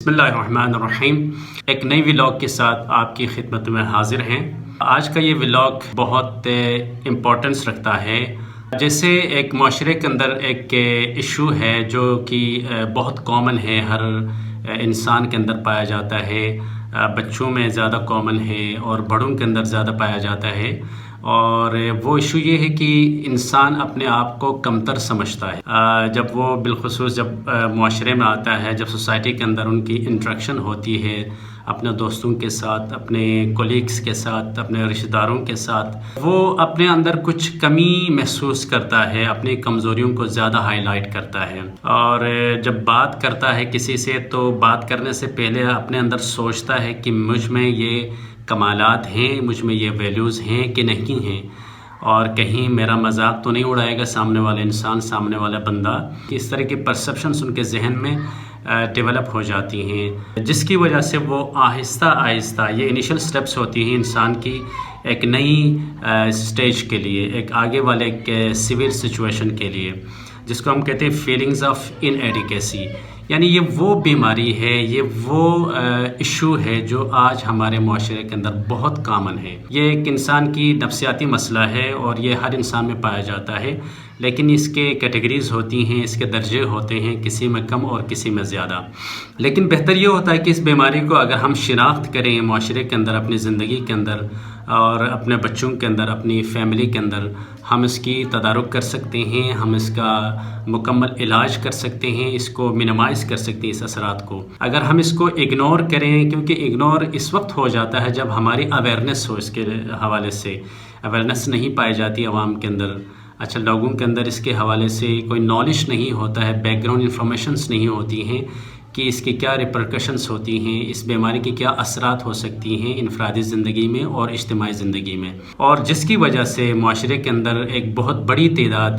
بسم اللہ الرحمن الرحیم۔ ایک نئی ولاگ کے ساتھ آپ کی خدمت میں حاضر ہیں۔ آج کا یہ ولاگ بہت امپورٹنس رکھتا ہے۔ جیسے ایک معاشرے کے اندر ایک ایشو ہے جو کہ بہت کامن ہے، ہر انسان کے اندر پایا جاتا ہے، بچوں میں زیادہ کامن ہے اور بڑوں کے اندر زیادہ پایا جاتا ہے، اور وہ ایشو یہ ہے کہ انسان اپنے آپ کو کمتر سمجھتا ہے۔ جب وہ بالخصوص جب معاشرے میں آتا ہے، جب سوسائٹی کے اندر ان کی انٹریکشن ہوتی ہے اپنے دوستوں کے ساتھ، اپنے کولیگز کے ساتھ، اپنے رشتہ داروں کے ساتھ، وہ اپنے اندر کچھ کمی محسوس کرتا ہے، اپنی کمزوریوں کو زیادہ ہائی لائٹ کرتا ہے، اور جب بات کرتا ہے کسی سے تو بات کرنے سے پہلے اپنے اندر سوچتا ہے کہ مجھ میں یہ کمالات ہیں، مجھ میں یہ ویلیوز ہیں کہ نہیں ہیں، اور کہیں میرا مذاق تو نہیں اڑائے گا سامنے والا انسان، سامنے والا بندہ۔ اس طرح کی پرسیپشنز ان کے ذہن میں ڈیولپ ہو جاتی ہیں، جس کی وجہ سے وہ آہستہ آہستہ، یہ انیشل سٹیپس ہوتی ہیں انسان کی ایک نئی سٹیج کے لیے، ایک آگے والے ایک سیویئر سچویشن کے لیے، جس کو ہم کہتے ہیں فیلنگز آف ان ایڈیکیسی۔ یعنی یہ وہ بیماری ہے، یہ وہ ایشو ہے جو آج ہمارے معاشرے کے اندر بہت کامن ہے۔ یہ ایک انسان کی نفسیاتی مسئلہ ہے اور یہ ہر انسان میں پایا جاتا ہے، لیکن اس کے کیٹیگریز ہوتی ہیں، اس کے درجے ہوتے ہیں، کسی میں کم اور کسی میں زیادہ۔ لیکن بہتر یہ ہوتا ہے کہ اس بیماری کو اگر ہم شناخت کریں معاشرے کے اندر، اپنی زندگی کے اندر اور اپنے بچوں کے اندر، اپنی فیملی کے اندر، ہم اس کی تدارک کر سکتے ہیں، ہم اس کا مکمل علاج کر سکتے ہیں، اس کو منیمائز کر سکتے ہیں اس اثرات کو۔ اگر ہم اس کو اگنور کریں، کیونکہ اگنور اس وقت ہو جاتا ہے جب ہماری اویئرنیس ہو، اس کے حوالے سے اویئرنیس نہیں پائی جاتی عوام کے اندر، اچھا لوگوں کے اندر اس کے حوالے سے کوئی نالج نہیں ہوتا ہے، بیک گراؤنڈ انفارمیشنز نہیں ہوتی ہیں کہ اس کی کیا ریپرکشنز ہوتی ہیں، اس بیماری کی کیا اثرات ہو سکتی ہیں انفرادی زندگی میں اور اجتماعی زندگی میں، اور جس کی وجہ سے معاشرے کے اندر ایک بہت بڑی تعداد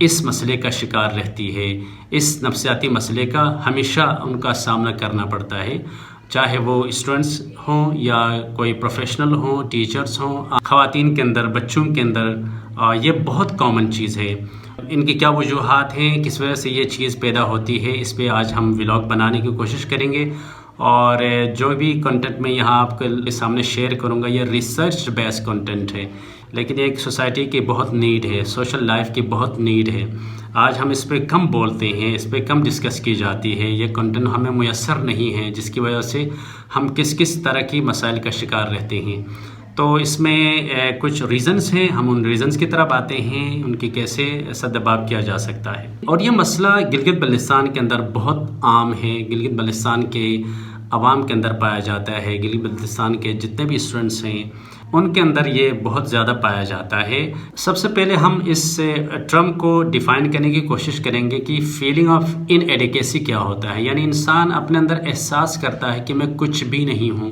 اس مسئلے کا شکار رہتی ہے۔ اس نفسیاتی مسئلے کا ہمیشہ ان کا سامنا کرنا پڑتا ہے، چاہے وہ اسٹوڈنٹس ہوں یا کوئی پروفیشنل ہوں، ٹیچرز ہوں، خواتین کے اندر، بچوں کے اندر، یہ بہت کامن چیز ہے۔ ان کی کیا وجوہات ہیں، کس وجہ سے یہ چیز پیدا ہوتی ہے، اس پہ آج ہم ولاگ بنانے کی کوشش کریں گے، اور جو بھی کنٹینٹ میں یہاں آپ کے سامنے شیئر کروں گا یہ ریسرچ بیس کنٹینٹ ہے، لیکن ایک سوسائٹی کی بہت نیڈ ہے، سوشل لائف کی بہت نیڈ ہے۔ آج ہم اس پہ کم بولتے ہیں، اس پہ کم ڈسکس کی جاتی ہے، یہ کنٹینٹ ہمیں میسر نہیں ہے، جس کی وجہ سے ہم کس طرح کی مسائل کا شکار رہتے ہیں۔ تو اس میں کچھ ریزنز ہیں، ہم ان ریزنز کی طرف آتے ہیں، ان کی کیسے سدباب کیا جا سکتا ہے۔ اور یہ مسئلہ گلگت بلتستان کے اندر بہت عام ہے، گلگت بلتستان کے عوام کے اندر پایا جاتا ہے، گلگت بلتستان کے جتنے بھی اسٹوڈنٹس ہیں ان کے اندر یہ بہت زیادہ پایا جاتا ہے۔ سب سے پہلے ہم اس ٹرم کو ڈیفائن کرنے کی کوشش کریں گے کہ فیلنگ آف ان ایڈیکیسی کیا ہوتا ہے۔ یعنی انسان اپنے اندر احساس کرتا ہے کہ میں کچھ بھی نہیں ہوں،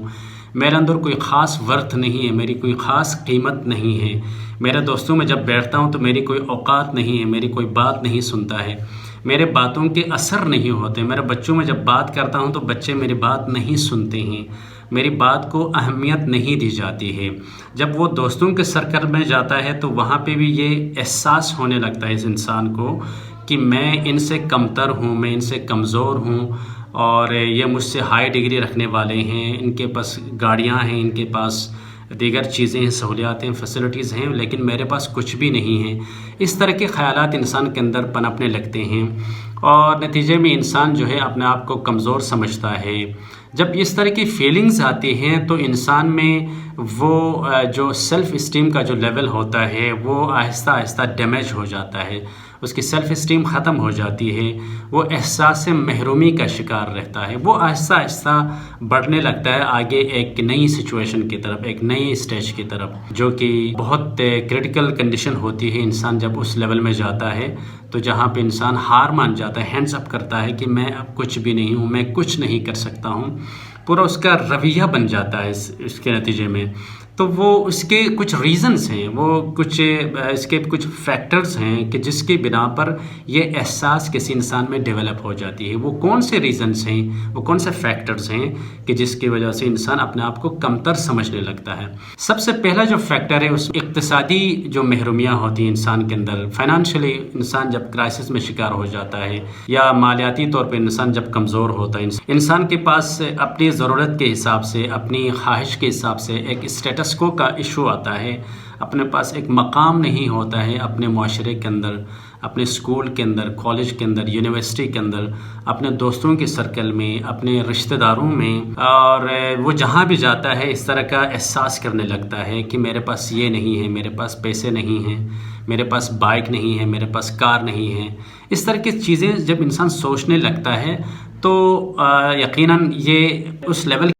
میرے اندر کوئی خاص ورتھ نہیں ہے، میری کوئی خاص قیمت نہیں ہے، میرے دوستوں میں جب بیٹھتا ہوں تو میری کوئی اوقات نہیں ہے، میری کوئی بات نہیں سنتا ہے، میرے باتوں کے اثر نہیں ہوتے، میرے بچوں میں جب بات کرتا ہوں تو بچے میری بات نہیں سنتے ہیں، میری بات کو اہمیت نہیں دی جاتی ہے۔ جب وہ دوستوں کے سرکل میں جاتا ہے تو وہاں پہ بھی یہ احساس ہونے لگتا ہے اس انسان کو کہ میں ان سے کمتر ہوں، میں ان سے کمزور ہوں، اور یہ مجھ سے ہائی ڈگری رکھنے والے ہیں، ان کے پاس گاڑیاں ہیں، ان کے پاس دیگر چیزیں ہیں، سہولیات ہیں، فیسلٹیز ہیں، لیکن میرے پاس کچھ بھی نہیں ہے۔ اس طرح کے خیالات انسان کے اندر پنپنے لگتے ہیں، اور نتیجے میں انسان جو ہے اپنے آپ کو کمزور سمجھتا ہے۔ جب اس طرح کی فیلنگز آتی ہیں تو انسان میں وہ جو سیلف اسٹیم کا جو لیول ہوتا ہے وہ آہستہ آہستہ ڈیمیج ہو جاتا ہے، اس کی سیلف اسٹیم ختم ہو جاتی ہے، وہ احساس محرومی کا شکار رہتا ہے، وہ آہستہ آہستہ بڑھنے لگتا ہے آگے ایک نئی سچویشن کی طرف، ایک نئی اسٹیج کی طرف، جو کہ بہت کرٹیکل کنڈیشن ہوتی ہے۔ انسان جب اس لیول میں جاتا ہے تو جہاں پہ انسان ہار مان جاتا ہے، ہینڈز اپ کرتا ہے کہ میں اب کچھ بھی نہیں ہوں، میں کچھ نہیں کر سکتا ہوں، پورا اس کا رویہ بن جاتا ہے اس کے نتیجے میں۔ تو وہ اس کے کچھ ریزنز ہیں، وہ کچھ اس کے کچھ فیکٹرز ہیں کہ جس کی بنا پر یہ احساس کسی انسان میں ڈیولپ ہو جاتی ہے۔ وہ کون سے ریزنز ہیں، وہ کون سے فیکٹرز ہیں کہ جس کی وجہ سے انسان اپنے آپ کو کمتر سمجھنے لگتا ہے؟ سب سے پہلا جو فیکٹر ہے اس اقتصادی جو محرومیاں ہوتی ہیں انسان کے اندر، فائنانشلی انسان جب کرائسس میں شکار ہو جاتا ہے یا مالیاتی طور پہ انسان جب کمزور ہوتا ہے، انسان کے پاس اپنی ضرورت کے حساب سے، اپنی خواہش کے حساب سے ایک اسٹیٹس کو کا ایشو آتا ہے، اپنے پاس ایک مقام نہیں ہوتا ہے اپنے معاشرے کے اندر، اپنے اسکول کے اندر، کالج کے اندر، یونیورسٹی کے اندر، اپنے دوستوں کے سرکل میں، اپنے رشتہ داروں میں، اور وہ جہاں بھی جاتا ہے اس طرح کا احساس کرنے لگتا ہے کہ میرے پاس یہ نہیں ہے، میرے پاس پیسے نہیں ہیں، میرے پاس بائک نہیں ہے، میرے پاس کار نہیں ہے۔ اس طرح کی چیزیں جب انسان سوچنے لگتا ہے تو یقیناً یہ اس لیول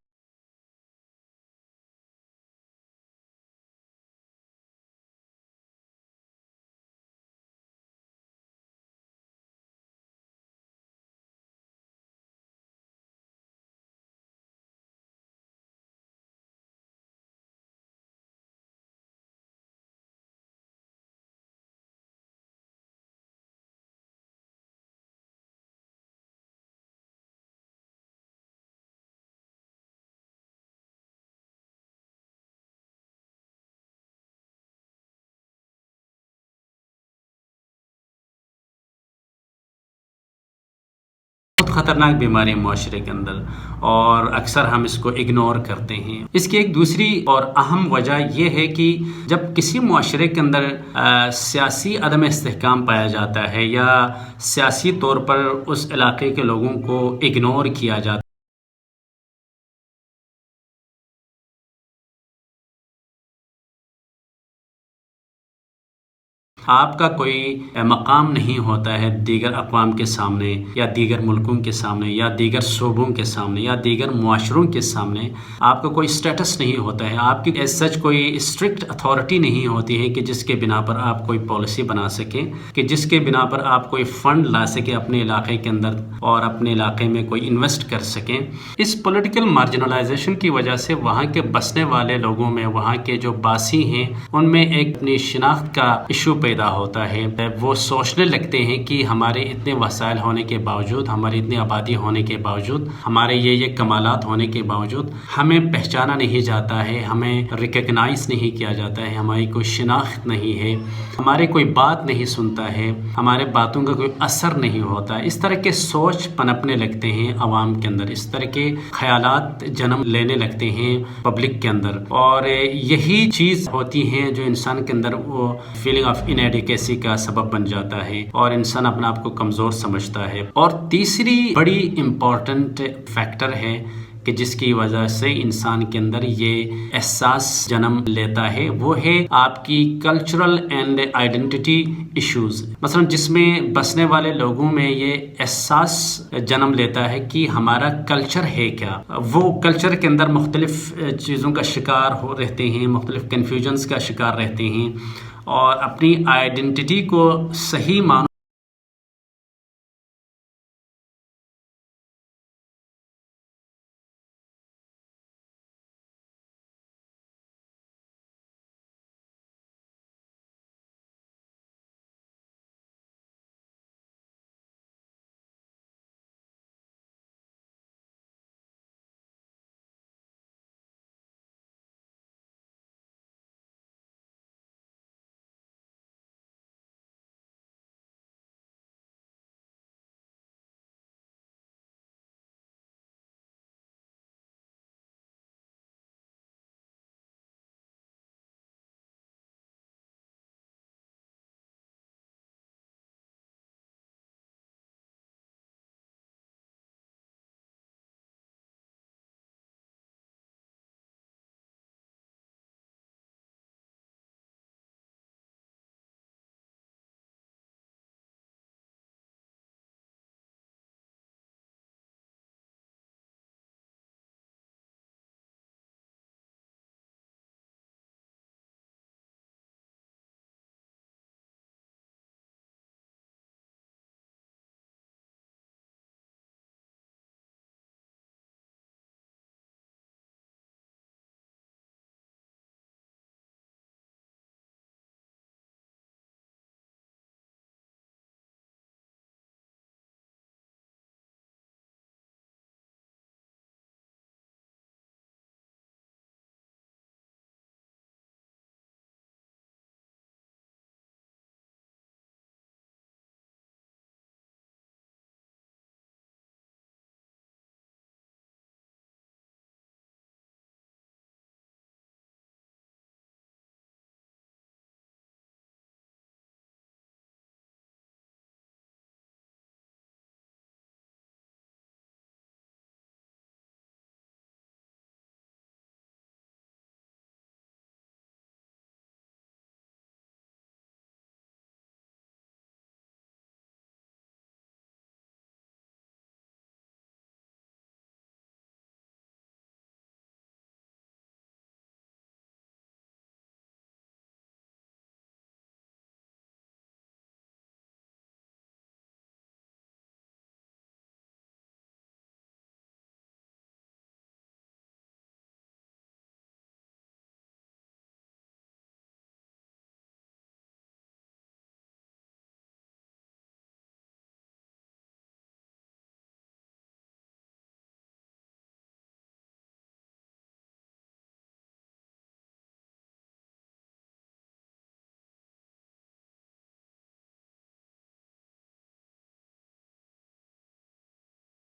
بہت خطرناک بیماری ہے معاشرے کے اندر، اور اکثر ہم اس کو اگنور کرتے ہیں۔ اس کی ایک دوسری اور اہم وجہ یہ ہے کہ جب کسی معاشرے کے اندر سیاسی عدم استحکام پایا جاتا ہے یا سیاسی طور پر اس علاقے کے لوگوں کو اگنور کیا جاتا ہے، آپ کا کوئی مقام نہیں ہوتا ہے دیگر اقوام کے سامنے یا دیگر ملکوں کے سامنے یا دیگر صوبوں کے سامنے یا دیگر معاشروں کے سامنے، آپ کا کوئی سٹیٹس نہیں ہوتا ہے، آپ کی ایز سچ کوئی اسٹرکٹ اتھارٹی نہیں ہوتی ہے کہ جس کے بنا پر آپ کوئی پالیسی بنا سکیں، کہ جس کے بنا پر آپ کوئی فنڈ لا سکیں اپنے علاقے کے اندر اور اپنے علاقے میں کوئی انویسٹ کر سکیں۔ اس پولیٹیکل مارجنلائزیشن کی وجہ سے وہاں کے بسنے والے لوگوں میں، وہاں کے جو باسی ہیں، ان میں ایک اپنی شناخت کا ایشو پیدا ہوتا ہے۔ وہ سوچنے لگتے ہیں کہ ہمارے اتنے وسائل ہونے کے باوجود، ہماری اتنی آبادی ہونے کے باوجود، ہمارے یہ کمالات ہونے کے باوجود ہمیں پہچانا نہیں جاتا ہے، ہمیں ریکگنائز نہیں کیا جاتا ہے، ہماری کوئی شناخت نہیں ہے، ہمارے کوئی بات نہیں سنتا ہے، ہمارے باتوں کا کوئی اثر نہیں ہوتا۔ اس طرح کے سوچ پنپنے لگتے ہیں عوام کے اندر، اس طرح کے خیالات جنم لینے لگتے ہیں پبلک کے اندر، اور یہی چیز ہوتی ہے جو انسان کے اندر وہ فیلنگ آف انیڈیکیسی کا سبب بن جاتا ہے اور انسان اپنے آپ کو کمزور سمجھتا ہے۔ اور تیسری بڑی امپورٹنٹ فیکٹر ہے کہ جس کی وجہ سے انسان کے اندر یہ احساس جنم لیتا ہے، وہ ہے آپ کی کلچرل اینڈ آئیڈینٹی ایشوز۔ مثلا جس میں بسنے والے لوگوں میں یہ احساس جنم لیتا ہے کہ ہمارا کلچر ہے کیا۔ وہ کلچر کے اندر مختلف چیزوں کا شکار ہو رہتے ہیں، مختلف کنفیوژنز کا شکار رہتے ہیں، اور اپنی آئیڈینٹی کو صحیح معنوں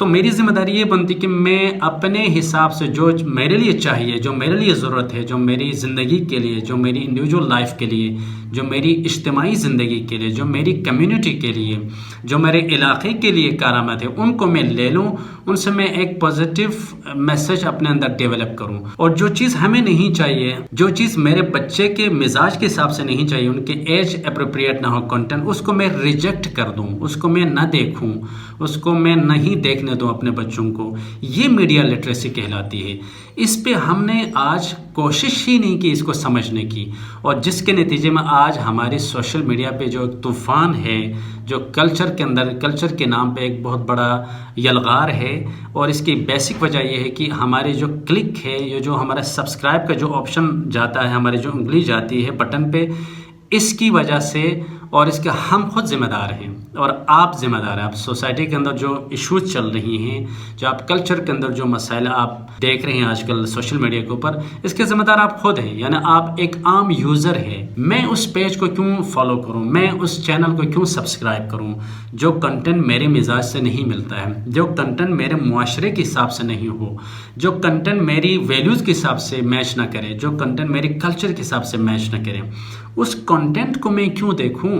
تو میری ذمہ داری یہ بنتی کہ میں اپنے حساب سے جو میرے لیے چاہیے، جو میرے لیے ضرورت ہے، جو میری زندگی کے لیے، جو میری انڈیویجول لائف کے لیے، جو میری اجتماعی زندگی کے لیے، جو میری کمیونٹی کے لیے، جو میرے علاقے کے لیے کارآمد ہے، ان کو میں لے لوں، ان سے میں ایک پازیٹیو میسج اپنے اندر ڈیولپ کروں. اور جو چیز ہمیں نہیں چاہیے، جو چیز میرے بچے کے مزاج کے حساب سے نہیں چاہیے، ان کے ایج اپروپریٹ نہ ہو کنٹینٹ، اس کو میں ریجیکٹ کر دوں، اس کو میں نہ دیکھوں، اس کو میں نہیں دیکھنے دوں اپنے بچوں کو. یہ میڈیا لٹریسی کہلاتی ہے. اس پہ ہم نے آج کوشش ہی نہیں کی اس کو سمجھنے کی، اور جس کے نتیجے میں آج ہماری سوشل میڈیا پہ جو طوفان ہے، جو کلچر کے اندر، کلچر کے نام پہ ایک بہت بڑا یلغار ہے. اور اس کی بیسک وجہ یہ ہے کہ ہمارے جو کلک ہے، یہ جو ہمارا سبسکرائب کا جو آپشن جاتا ہے، ہمارے جو انگلی جاتی ہے بٹن پہ، اس کی وجہ سے، اور اس کا ہم خود ذمہ دار ہیں اور آپ ذمہ دار ہیں. آپ سوسائٹی کے اندر جو ایشوز چل رہی ہیں، جو آپ کلچر کے اندر جو مسائل آپ دیکھ رہے ہیں آج کل سوشل میڈیا کے اوپر، اس کے ذمہ دار آپ خود ہیں. یعنی آپ ایک عام یوزر ہے. میں اس پیج کو کیوں فالو کروں، میں اس چینل کو کیوں سبسکرائب کروں جو کنٹینٹ میرے مزاج سے نہیں ملتا ہے، جو کنٹینٹ میرے معاشرے کے حساب سے نہیں ہو، جو کنٹینٹ میری ویلیوز کے حساب سے میچ نہ کرے، جو کنٹینٹ میری کلچر کے حساب سے میچ نہ کرے. اس کنٹینٹ کو میں کیوں دیکھوں،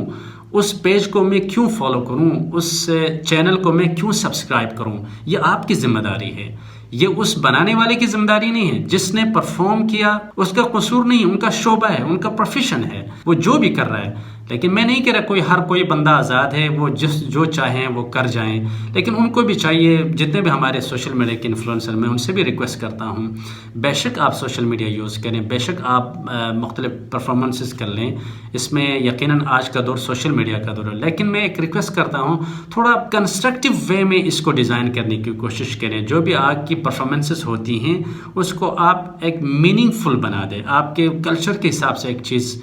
اس پیج کو میں کیوں فالو کروں، اس چینل کو میں کیوں سبسکرائب کروں؟ یہ آپ کی ذمہ داری ہے. یہ اس بنانے والے کی ذمہ داری نہیں ہے. جس نے پرفارم کیا اس کا قصور نہیں، ان کا شعبہ ہے، ان کا پروفیشن ہے، وہ جو بھی کر رہا ہے. لیکن میں نہیں کہہ رہا ہر کوئی بندہ آزاد ہے، وہ جو چاہیں وہ کر جائیں. لیکن ان کو بھی چاہیے، جتنے بھی ہمارے سوشل میڈیا کے انفلوئنسر، میں ان سے بھی ریکویسٹ کرتا ہوں، بے شک آپ سوشل میڈیا یوز کریں، بے شک آپ مختلف پرفارمنسز کر لیں. اس میں یقیناً آج کا دور سوشل میڈیا کا دور ہے. لیکن میں ایک ریکویسٹ کرتا ہوں، تھوڑا کنسٹرکٹیو وے میں اس کو ڈیزائن کرنے کی کوشش کریں. جو بھی آپ کی پرفارمنسز ہوتی ہیں اس کو آپ ایک میننگ فل بنا دیں. آپ کے کلچر کے حساب سے ایک چیز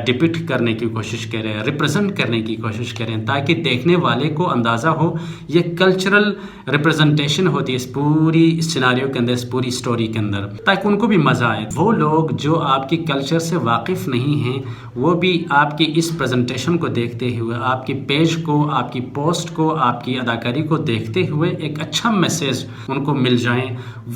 ڈپکٹ کرنے کی کوشش کریں، ریپرزنٹ کرنے کی کوشش کریں، تاکہ دیکھنے والے کو اندازہ ہو یہ کلچرل ریپرزنٹیشن ہوتی ہے اس پوری سیناریو کے اندر، اس پوری سٹوری کے اندر، تاکہ ان کو بھی مزہ آئے. وہ لوگ جو آپ کی کلچر سے واقف نہیں ہیں، وہ بھی آپ کی اس پریزنٹیشن کو دیکھتے ہوئے، آپ کی پیج کو، آپ کی پوسٹ کو، آپ کی اداکاری کو دیکھتے ہوئے ایک اچھا میسیج ان کو مل جائیں،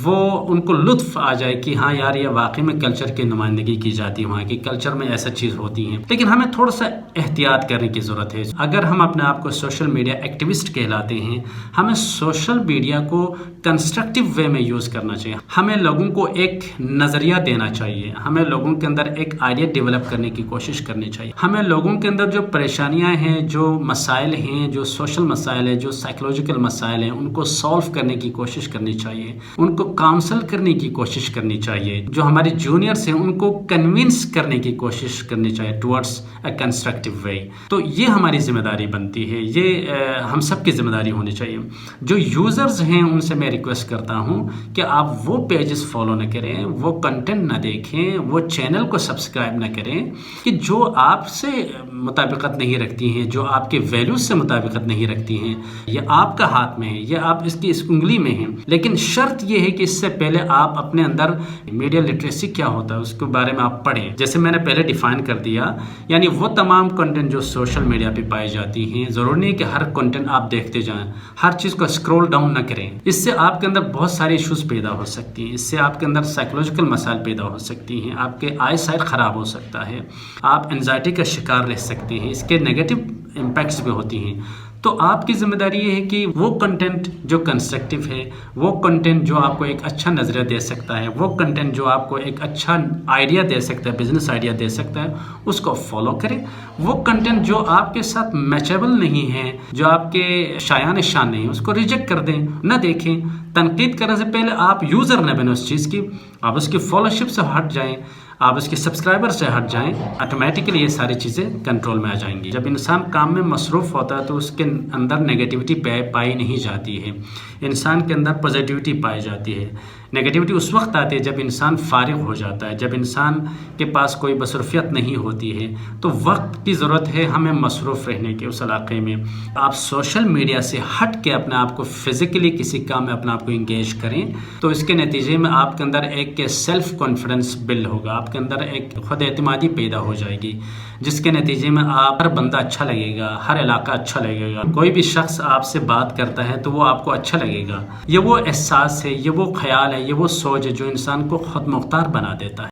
وہ ان کو لطف آ جائے کہ ہاں یار، یہ واقعی میں کلچر کی نمائندگی کی جاتی ہے، وہاں کی کلچر میں ایسا چیز ہوتی ہیں. لیکن ہمیں تھوڑا سا احتیاط کرنے کی ضرورت ہے. اگر ہم اپنے آپ کو سوشل میڈیا ایکٹیوسٹ کہلاتے ہیں، ہمیں سوشل میڈیا کو کنسٹرکٹیو وے میں یوز کرنا چاہیے. ہمیں لوگوں کو ایک نظریہ دینا چاہیے، ہمیں لوگوں کے اندر ایک آئیڈیا ڈیولپ کرنے کی کوشش کرنی چاہیے. ہمیں لوگوں کے اندر جو پریشانیاں ہیں، جو مسائل ہیں، جو سوشل مسائل ہیں، جو سائیکولوجیکل مسائل ہیں، ان کو سالو کرنے کی کوشش کرنی چاہیے، ان کو کاؤنسل کرنے کی کوشش کرنی چاہیے. جو ہمارے جونیئرس ہیں ان کو کنونس کرنے کی کوشش کرنی چاہیے ٹورڈس اے کنسٹرکٹیو وے. تو یہ ہماری ذمہ داری بنتی ہے، یہ ہم سب کی ذمہ داری ہونی چاہیے. جو یوزرز ہیں ان سے میں ریکویسٹ کرتا ہوں کہ آپ وہ پیجز فالو نہ کریں، وہ کنٹینٹ نہ دیکھیں، وہ چینل کو سبسکرائب نہ کریں کہ جو آپ سے مطابقت نہیں رکھتی ہیں، جو آپ کے ویلیوز سے مطابقت نہیں رکھتی ہیں. یہ آپ کا ہاتھ میں ہے، یہ آپ اس کی اس انگلی میں ہیں. لیکن شرط یہ ہے کہ اس سے پہلے آپ اپنے اندر میڈیا لٹریسی کیا ہوتا ہے اس کے بارے میں آپ پڑھیں. جیسے میں نے پہلے ڈیفائن کر دیا، یعنی وہ تمام کنٹینٹ جو سوشل میڈیا پہ پائی جاتی ہیں، ضروری نہیں کہ ہر کنٹینٹ آپ دیکھتے جائیں، ہر چیز کو اسکرول ڈاؤن نہ کریں. اس سے آپ کے اندر بہت ساری ایشوز پیدا ہو سکتی ہیں، اس سے آپ کے اندر سائیکولوجیکل مسائل پیدا ہو سکتی ہیں، آپ کے آئی سائٹ خراب ہو سکتا ہے، آپ انزائٹی کا شکار رہ سکتے ہیں، اس کے نیگیٹو امپیکٹس بھی ہوتی ہیں. تو آپ کی ذمہ داری یہ ہے کہ وہ کنٹینٹ جو کنسٹرکٹیو ہے، وہ کنٹینٹ جو آپ کو ایک اچھا نظریہ دے سکتا ہے، وہ کنٹینٹ جو آپ کو ایک اچھا آئیڈیا دے سکتا ہے، بزنس آئیڈیا دے سکتا ہے، اس کو فالو کریں. وہ کنٹینٹ جو آپ کے ساتھ میچیبل نہیں ہے، جو آپ کے شایان شان نہیں ہے، اس کو ریجیکٹ کر دیں، نہ دیکھیں. تنقید کرنے سے پہلے آپ یوزر نہ بنیں اس چیز کی، آپ اس کی فالوشپ سے ہٹ جائیں، آپ اس کے سبسکرائبر سے ہٹ جائیں، آٹومیٹکلی یہ ساری چیزیں کنٹرول میں آ جائیں گی. جب انسان کام میں مصروف ہوتا ہے تو اس کے اندر نیگیٹیوٹی پائی نہیں جاتی ہے، انسان کے اندر پازیٹیوٹی پائی جاتی ہے. نگیٹیوٹی اس وقت آتی ہے جب انسان فارغ ہو جاتا ہے، جب انسان کے پاس کوئی مصروفیت نہیں ہوتی ہے، تو وقت کی ضرورت ہے ہمیں مصروف رہنے کے اس علاقے میں۔ آپ سوشل میڈیا سے ہٹ کے اپنے آپ کو فزیکلی کسی کام میں اپنے آپ کو انگیج کریں، تو اس کے نتیجے میں آپ کے اندر ایک سیلف کانفیڈنس بلڈ ہوگا، آپ کے اندر ایک خود اعتمادی پیدا ہو جائے گی، جس کے نتیجے میں آپ ہر بندہ اچھا لگے گا، ہر علاقہ اچھا لگے گا، کوئی بھی شخص آپ سے بات کرتا ہے تو وہ آپ کو اچھا لگے گا۔ یہ وہ احساس ہے، یہ وہ خیال ہے، یہ وہ سوچ ہے جو انسان کو خود مختار بنا دیتا ہے۔